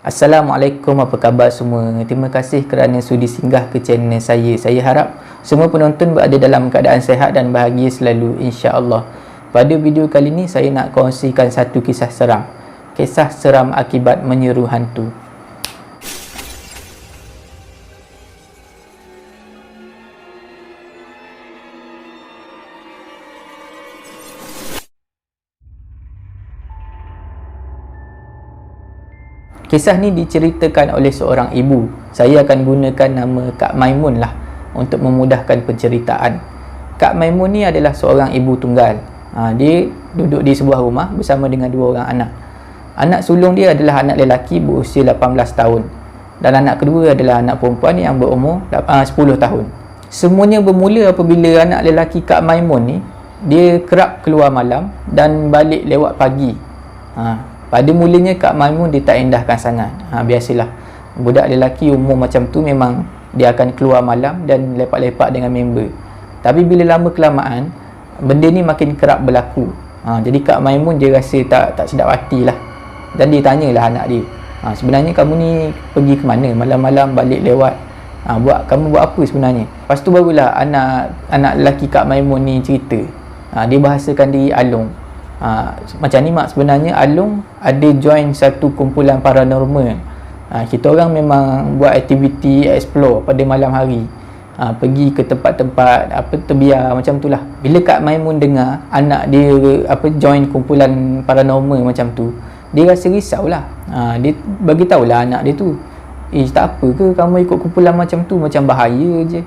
Assalamualaikum, apa khabar semua? Terima kasih kerana sudi singgah ke channel saya. Saya harap semua penonton berada dalam keadaan sihat dan bahagia selalu, insya-Allah. Pada video kali ini saya nak kongsikan satu kisah seram. Kisah seram akibat menyeru hantu. Kisah ni diceritakan oleh seorang ibu. Saya akan gunakan nama Kak Maimun lah untuk memudahkan penceritaan. Kak Maimun ni adalah seorang ibu tunggal. Dia duduk di sebuah rumah bersama dengan dua orang anak. Anak sulung dia adalah anak lelaki berusia 18 tahun. Dan anak kedua adalah anak perempuan yang berumur 10 tahun. Semuanya bermula apabila anak lelaki Kak Maimun ni, dia kerap keluar malam dan balik lewat pagi. Pada mulanya Kak Maimun dia tak endahkan sangat. Biasalah budak lelaki umur macam tu memang dia akan keluar malam dan lepak-lepak dengan member. Tapi bila lama kelamaan benda ni makin kerap berlaku. Jadi Kak Maimun dia rasa tak sedap hati lah. Dan dia tanyalah anak dia, sebenarnya kamu ni pergi ke mana malam-malam balik lewat? Kamu buat apa sebenarnya? Lepas tu barulah anak lelaki Kak Maimun ni cerita. Dia bahasakan diri Along. Macam ni mak, sebenarnya Along ada join satu kumpulan paranormal. Kita orang memang buat aktiviti explore pada malam hari, pergi ke tempat-tempat terbiar macam tu lah. Bila Kak Maimun dengar anak dia join kumpulan paranormal macam tu, dia rasa risau lah. Dia bagi tahulah anak dia tu, tak apa ke kamu ikut kumpulan macam tu, macam bahaya je.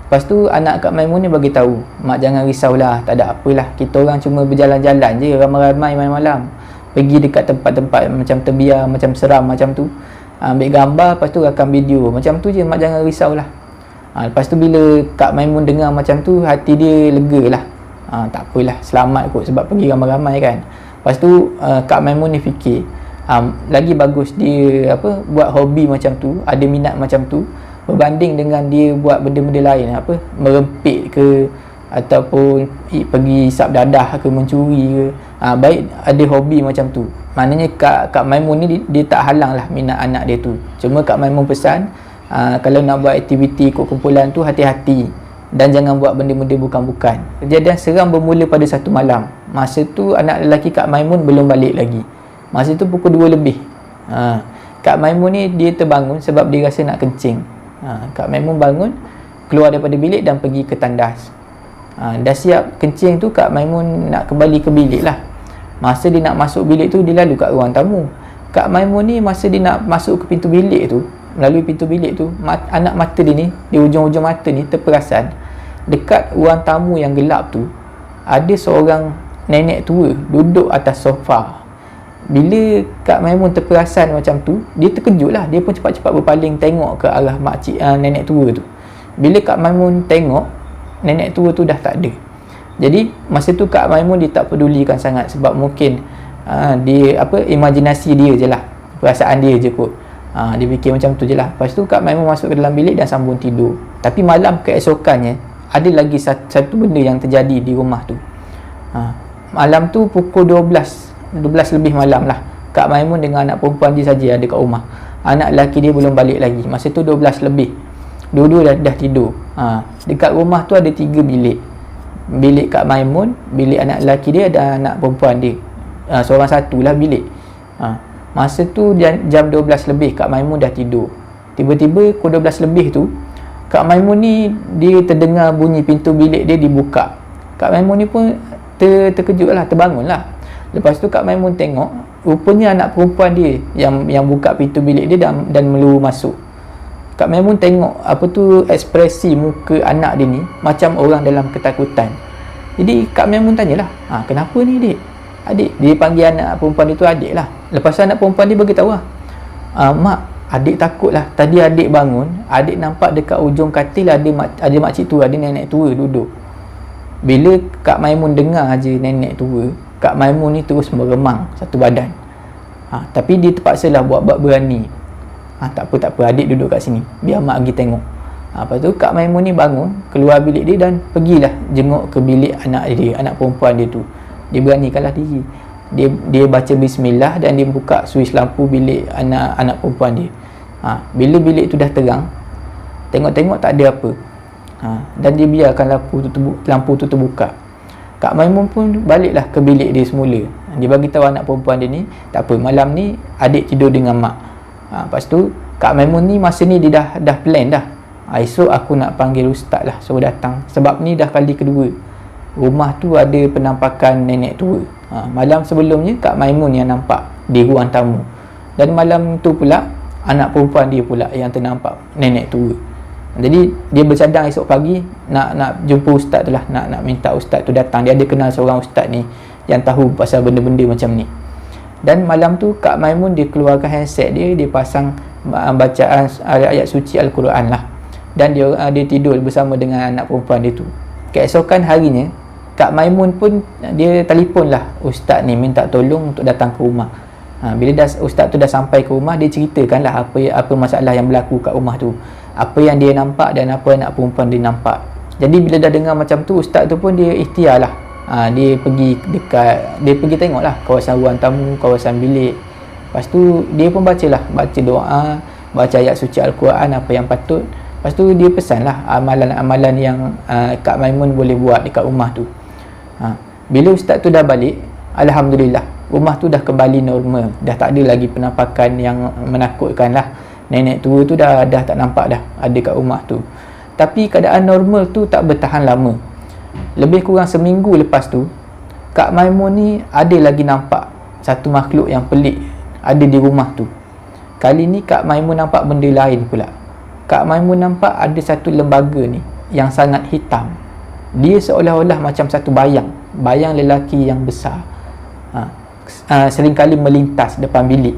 Lepas tu anak Kak Maimun ni bagi tahu, mak jangan risaulah, tak ada apalah, kita orang cuma berjalan-jalan je ramai-ramai malam-malam, pergi dekat tempat-tempat macam terbiar, macam seram macam tu, ambil gambar, lepas tu rakam video macam tu je, mak jangan risaulah. Lepas tu bila Kak Maimun dengar macam tu, hati dia lega lah. Tak apalah, selamat kot sebab pergi ramai-ramai kan. Lepas tu Kak Maimun ni fikir, lagi bagus dia buat hobi macam tu, ada minat macam tu, berbanding dengan dia buat benda-benda lain, merempit ke ataupun pergi isap dadah ke, mencuri ke. Baik ada hobi macam tu. Maknanya Kak Maimun ni dia tak halang lah minat anak dia tu. Cuma Kak Maimun pesan, kalau nak buat aktiviti ikut kumpulan tu, hati-hati dan jangan buat benda-benda bukan-bukan. Kejadian seram bermula pada satu malam. Masa tu anak lelaki Kak Maimun belum balik lagi. Masa tu pukul 2 lebih. Kak Maimun ni dia terbangun sebab dia rasa nak kencing. Kak Maimun bangun, keluar daripada bilik dan pergi ke tandas. Dah siap kencing tu, Kak Maimun nak kembali ke bilik lah. Masa dia nak masuk bilik tu, dia lalu kat ruang tamu. Kak Maimun ni masa dia nak masuk ke pintu bilik tu, melalui pintu bilik tu, anak mata dia ni, di ujung-ujung mata ni terperasan dekat ruang tamu yang gelap tu ada seorang nenek tua duduk atas sofa. Bila Kak Maimun terperasan macam tu, dia terkejut lah. Dia pun cepat-cepat berpaling tengok ke arah makcik nenek tua tu. Bila Kak Maimun tengok, nenek tua tu dah tak ada. Jadi masa tu Kak Maimun dia tak pedulikan sangat, sebab mungkin dia imajinasi dia je lah, perasaan dia je kot. Dia fikir macam tu je lah. Lepas tu Kak Maimun masuk ke dalam bilik dan sambung tidur. Tapi malam keesokannya ada lagi satu benda yang terjadi di rumah tu. Malam tu pukul 12 lebih malam lah, Kak Maimun dengan anak perempuan dia saja ada kat rumah. Anak lelaki dia belum balik lagi. Masa tu 12 lebih, dua-dua dah tidur. Dekat rumah tu ada 3 bilik. Bilik Kak Maimun, bilik anak lelaki dia dan anak perempuan dia. Seorang satulah bilik. Masa tu jam 12 lebih, Kak Maimun dah tidur. Tiba-tiba pukul 12 lebih tu, Kak Maimun ni dia terdengar bunyi pintu bilik dia dibuka. Kak Maimun ni pun terkejut lah, terbangun lah. Lepas tu Kak Maimun tengok, rupanya anak perempuan dia yang buka pintu bilik dia dan meluru masuk. Kak Maimun tengok ekspresi muka anak dia ni macam orang dalam ketakutan. Jadi Kak Maimun tanyalah, kenapa ni adik? Dia panggil anak perempuan dia tu adik lah. Lepas tu anak perempuan dia beritahu lah, mak, adik takut lah. Tadi adik bangun, adik nampak dekat ujung katil ada makcik tua, ada nenek tua duduk. Bila Kak Maimun dengar aja nenek tua, Kak Maimun ni terus meremang satu badan. Tapi dia terpaksalah buat berani. Tak apa, adik duduk kat sini, biar mak pergi tengok. Lepas tu Kak Maimun ni bangun, keluar bilik dia dan pergilah jenguk ke bilik anak dia, anak perempuan dia tu. Dia beranikanlah diri. Dia baca bismillah dan dia buka suis lampu bilik anak perempuan dia. Bila bilik tu dah terang, tengok-tengok tak ada apa. Dan dia biarkan lampu tu terbuka. Kak Maimun pun baliklah ke bilik dia semula. Dia bagi tahu anak perempuan dia ni, tak apa, malam ni adik tidur dengan mak. Lepas tu Kak Maimun ni masa ni dia dah plan dah. Esok aku nak panggil ustaz lah, suruh datang. Sebab ni dah kali kedua rumah tu ada penampakan nenek tua. Malam sebelumnya Kak Maimun yang nampak di ruang tamu, dan malam tu pula anak perempuan dia pula yang ternampak nenek tua. Jadi dia bercadang esok pagi nak jumpa ustaz tu lah, nak minta ustaz tu datang. Dia ada kenal seorang ustaz ni yang tahu pasal benda-benda macam ni. Dan malam tu Kak Maimun dia keluarkan handset dia pasang bacaan ayat suci Al-Quran lah, dan dia tidur bersama dengan anak perempuan dia tu. Keesokan harinya Kak Maimun pun dia telefon lah ustaz ni minta tolong untuk datang ke rumah. Bila ustaz tu dah sampai ke rumah, dia ceritakan lah apa masalah yang berlaku kat rumah tu, apa yang dia nampak dan apa anak perempuan dia nampak. Jadi bila dah dengar macam tu, ustaz tu pun dia ikhtiar lah. Dia pergi tengok lah kawasan ruang tamu, kawasan bilik. Lepas tu dia pun baca doa, baca ayat suci Al-Quran apa yang patut. Lepas tu dia pesan lah amalan-amalan yang Kak Maimun boleh buat dekat rumah tu. Bila ustaz tu dah balik, alhamdulillah rumah tu dah kembali normal. Dah tak ada lagi penampakan yang menakutkan lah. Nenek tua tu dah tak nampak dah ada kat rumah tu. Tapi keadaan normal tu tak bertahan lama. Lebih kurang seminggu lepas tu, Kak Maimun ni ada lagi nampak satu makhluk yang pelik ada di rumah tu. Kali ni Kak Maimun nampak benda lain pula. Kak Maimun nampak ada satu lembaga ni yang sangat hitam. Dia seolah-olah macam satu bayang lelaki yang besar. Seringkali melintas depan bilik.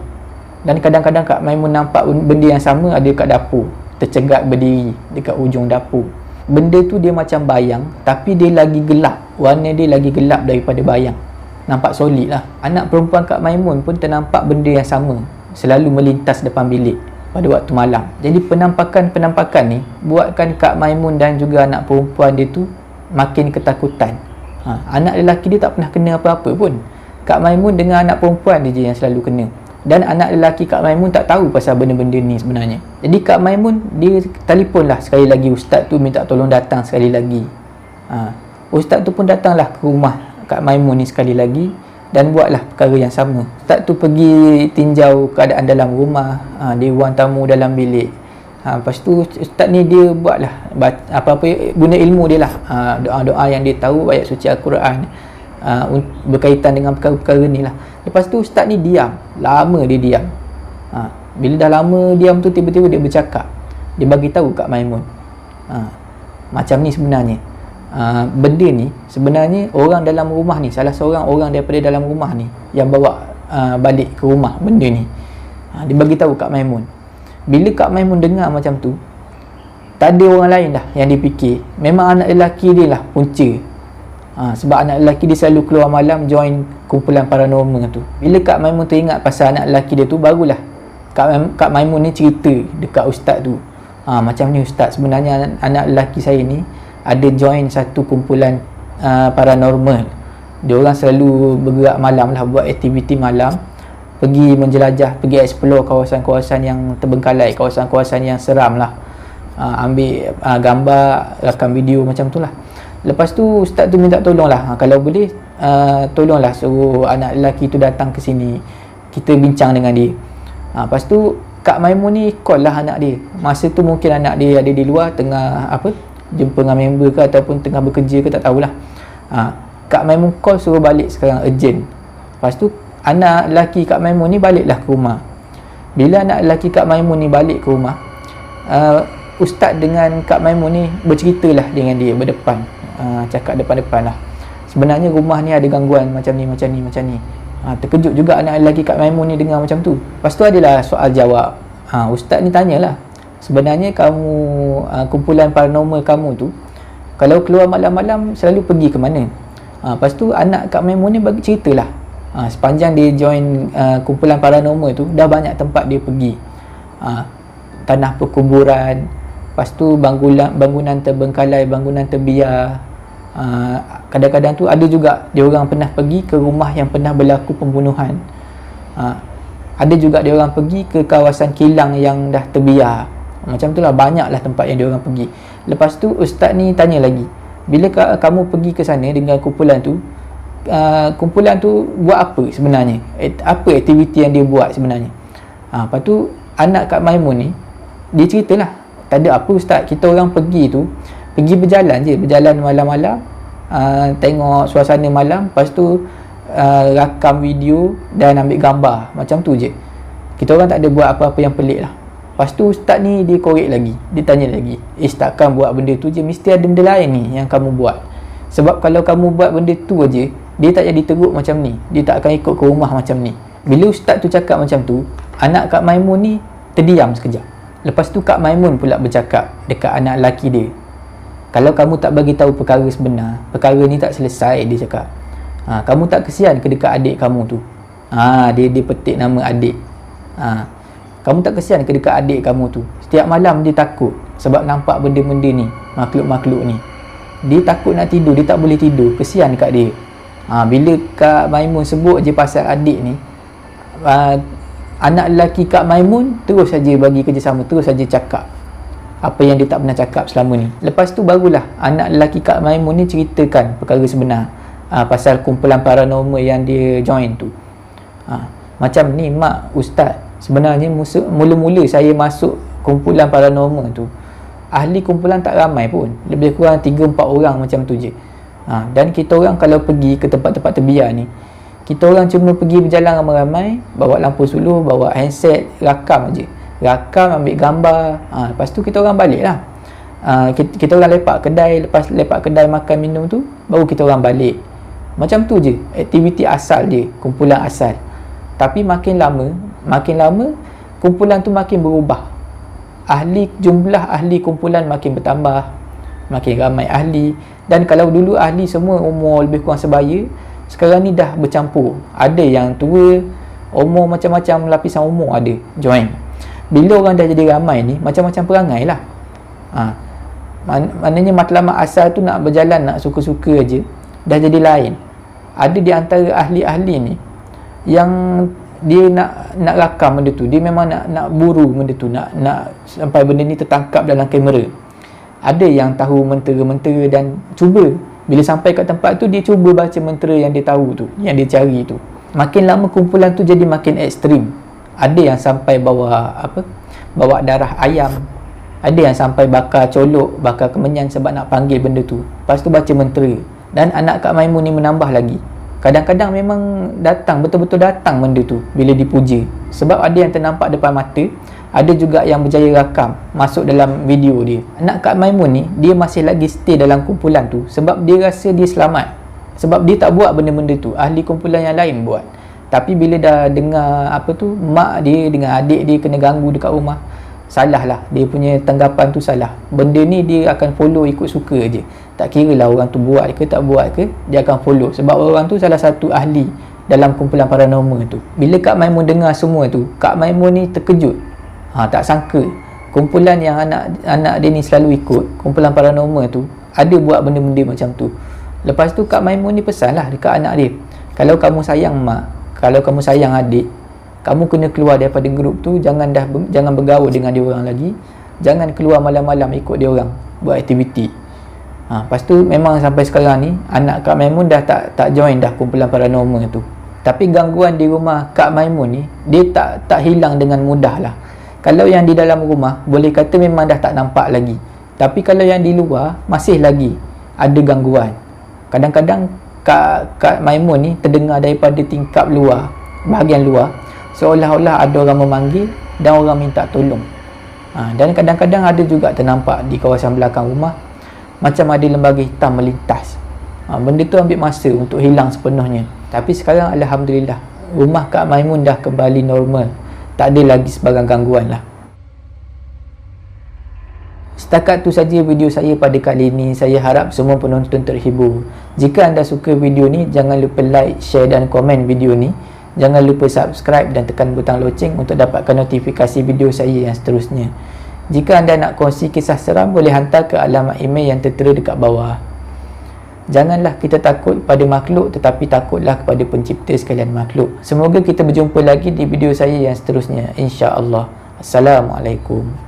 Dan kadang-kadang Kak Maimun nampak benda yang sama ada kat dapur, tercegat berdiri dekat ujung dapur. Benda tu dia macam bayang, tapi dia lagi gelap. Warna dia lagi gelap daripada bayang. Nampak solid lah. Anak perempuan Kak Maimun pun ternampak benda yang sama, selalu melintas depan bilik pada waktu malam. Jadi penampakan ni buatkan Kak Maimun dan juga anak perempuan dia tu makin ketakutan. Anak lelaki dia tak pernah kena apa-apa pun. Kak Maimun dengan anak perempuan dia je yang selalu kena. Dan anak lelaki Kak Maimun tak tahu pasal benda-benda ni sebenarnya. Jadi Kak Maimun dia telefon lah sekali lagi ustaz tu, minta tolong datang sekali lagi. Ustaz tu pun datanglah ke rumah Kak Maimun ni sekali lagi dan buatlah perkara yang sama. Ustaz tu pergi tinjau keadaan dalam rumah, di ruang tamu, dalam bilik. Lepas tu ustaz ni dia buatlah apa-apa guna ilmu dia lah, doa-doa yang dia tahu, ayat suci Al-Quran, berkaitan dengan perkara-perkara ni lah. Lepas tu ustaz ni diam, lama dia diam. Bila dah lama diam tu, tiba-tiba dia bercakap. Dia bagi tahu Kak Maimun, macam ni sebenarnya, benda ni sebenarnya orang dalam rumah ni, salah seorang orang daripada dalam rumah ni yang bawa balik ke rumah benda ni. Dia bagi tahu Kak Maimun. Bila Kak Maimun dengar macam tu, tak ada orang lain dah yang dipikir, memang anak lelaki dia lah punca. Sebab anak lelaki dia selalu keluar malam join kumpulan paranormal tu. Bila Kak Maimun teringat pasal anak lelaki dia tu, barulah Kak Maimun ni cerita dekat ustaz tu. Macam ni ustaz, sebenarnya anak lelaki saya ni ada join satu kumpulan paranormal. Diorang selalu bergerak malam lah, buat aktiviti malam, pergi menjelajah, pergi explore kawasan-kawasan yang terbengkalai, kawasan-kawasan yang seram lah. Ambil gambar, rakam video macam tu lah. Lepas tu ustaz tu minta tolong lah, kalau boleh tolonglah suruh anak lelaki tu datang ke sini, kita bincang dengan dia. Lepas tu Kak Maimun ni call lah anak dia. Masa tu mungkin anak dia ada di luar, tengah jumpa dengan member ke ataupun tengah bekerja ke, tak tahulah. Kak Maimun call suruh balik sekarang, urgent. Lepas tu anak lelaki Kak Maimun ni baliklah ke rumah. Bila anak lelaki Kak Maimun ni balik ke rumah, ustaz dengan Kak Maimun ni berceritalah dengan dia berdepan, cakap depan-depan lah, sebenarnya rumah ni ada gangguan macam ni. Terkejut juga anak lelaki Kak Maimun ni dengar macam tu. Lepas tu adalah soal jawab. Ustaz ni tanyalah, sebenarnya kamu, kumpulan paranormal kamu tu, kalau keluar malam-malam selalu pergi ke mana? Lepas tu anak Kak Maimun ni bagi ceritalah, sepanjang dia join kumpulan paranormal tu, dah banyak tempat dia pergi. Tanah perkuburan, lepas tu bangunan terbengkalai, bangunan terbiar, Kadang-kadang tu ada juga dia orang pernah pergi ke rumah yang pernah berlaku pembunuhan. Ada juga dia orang pergi ke kawasan kilang yang dah terbiar. Macam tu lah, banyaklah tempat yang dia orang pergi. Lepas tu ustaz ni tanya lagi, bila kamu pergi ke sana dengan kumpulan tu buat apa sebenarnya? Apa aktiviti yang dia buat sebenarnya? Lepas tu anak Kak Maimun ni dia ceritalah, tak ada apa ustaz, kita orang pergi berjalan malam-malam, tengok suasana malam, lepas tu rakam video dan ambil gambar, macam tu je. Kita orang tak ada buat apa-apa yang pelik lah. Lepas tu ustaz ni dia korek lagi, dia tanya lagi, takkan buat benda tu je, mesti ada benda lain ni yang kamu buat. Sebab kalau kamu buat benda tu aje, dia tak jadi teruk macam ni, dia tak akan ikut ke rumah macam ni. Bila ustaz tu cakap macam tu, anak Kak Maimun ni terdiam sekejap. Lepas tu Kak Maimun pula bercakap dekat anak lelaki dia, kalau kamu tak bagi tahu perkara sebenar, perkara ni tak selesai, dia cakap. Kamu tak kesian ke dekat adik kamu tu? Dia petik nama adik. Kamu tak kesian ke dekat adik kamu tu? Setiap malam dia takut sebab nampak benda-benda ni, makhluk-makhluk ni. Dia takut nak tidur, dia tak boleh tidur, kesian kat dia. Bila Kak Maimun sebut je pasal adik ni, anak lelaki Kak Maimun terus saja bagi kerjasama, terus saja cakap apa yang dia tak pernah cakap selama ni. Lepas tu barulah anak lelaki Kak Maimun ni ceritakan perkara sebenar, pasal kumpulan paranormal yang dia join tu. Macam ni mak ustaz, sebenarnya mula-mula saya masuk kumpulan paranormal tu, ahli kumpulan tak ramai pun, lebih kurang 3-4 orang macam tu je. Dan kita orang kalau pergi ke tempat-tempat terbiar ni, kita orang cuma pergi berjalan ramai-ramai, bawa lampu suluh, bawa handset, rakam je, ambil gambar. Lepas tu kita orang balik lah. Kita orang lepak kedai, lepas lepak kedai makan minum tu, baru kita orang balik. Macam tu je aktiviti asal dia, kumpulan asal. Tapi makin lama kumpulan tu makin berubah. Jumlah ahli kumpulan makin bertambah, makin ramai ahli. Dan kalau dulu ahli semua umur lebih kurang sebaya, sekarang ni dah bercampur. Ada yang tua, umur macam-macam lapisan umur ada join. Bila orang dah jadi ramai ni, macam-macam perangai lah. Maknanya matlamat asal tu nak berjalan, nak suka-suka aje, dah jadi lain. Ada di antara ahli-ahli ni yang dia nak rakam benda tu, dia memang nak buru benda tu, nak sampai benda ni tertangkap dalam kamera. Ada yang tahu mentera-mentera dan cuba, bila sampai kat tempat tu dia cuba baca mentera yang dia tahu tu, yang dia cari tu. Makin lama kumpulan tu jadi makin ekstrim. Ada yang sampai bawa darah ayam, ada yang sampai bakar colok, bakar kemenyan sebab nak panggil benda tu. Lepas tu baca mentera. Dan anak Kak Maimun ni menambah lagi, kadang-kadang memang betul-betul datang benda tu bila dipuja, sebab ada yang ternampak depan mata, ada juga yang berjaya rakam masuk dalam video dia. Anak Kak Maimun ni dia masih lagi stay dalam kumpulan tu sebab dia rasa dia selamat, sebab dia tak buat benda-benda tu, ahli kumpulan yang lain buat. Tapi bila dah dengar mak dia dengan adik dia kena ganggu dekat rumah, salah lah, dia punya tanggapan tu salah. Benda ni dia akan follow ikut suka je, tak kira lah orang tu buat ke tak buat ke, dia akan follow sebab orang tu salah satu ahli dalam kumpulan paranormal tu. Bila Kak Maimun dengar semua tu, Kak Maimun ni terkejut. Tak sangka kumpulan yang anak dia ni selalu ikut, kumpulan paranormal tu, ada buat benda-benda macam tu. Lepas tu Kak Maimun ni pesan lah dekat anak dia, kalau kamu sayang mak, kalau kamu sayang adik, kamu kena keluar daripada grup tu, jangan bergaul dengan dia orang lagi, jangan keluar malam-malam ikut dia orang buat aktiviti. Lepas tu memang sampai sekarang ni anak Kak Maimun dah tak join dah kumpulan paranormal tu. Tapi gangguan di rumah Kak Maimun ni dia tak hilang dengan mudah lah. Kalau yang di dalam rumah boleh kata memang dah tak nampak lagi, tapi kalau yang di luar masih lagi ada gangguan. Kadang-kadang Kak Maimun ni terdengar daripada tingkap luar, bahagian luar, seolah-olah ada orang memanggil dan orang minta tolong. Dan kadang-kadang ada juga ternampak di kawasan belakang rumah, macam ada lembaga hitam melintas. Benda tu ambil masa untuk hilang sepenuhnya. Tapi sekarang alhamdulillah, rumah Kak Maimun dah kembali normal, tak ada lagi sebarang gangguan lah. Setakat tu saja video saya pada kali ini. Saya harap semua penonton terhibur. Jika anda suka video ni, jangan lupa like, share dan komen video ni. Jangan lupa subscribe dan tekan butang loceng untuk dapatkan notifikasi video saya yang seterusnya. Jika anda nak kongsi kisah seram, boleh hantar ke alamat email yang tertera dekat bawah. Janganlah kita takut pada makhluk, tetapi takutlah kepada pencipta sekalian makhluk. Semoga kita berjumpa lagi di video saya yang seterusnya, insya-Allah. Assalamualaikum.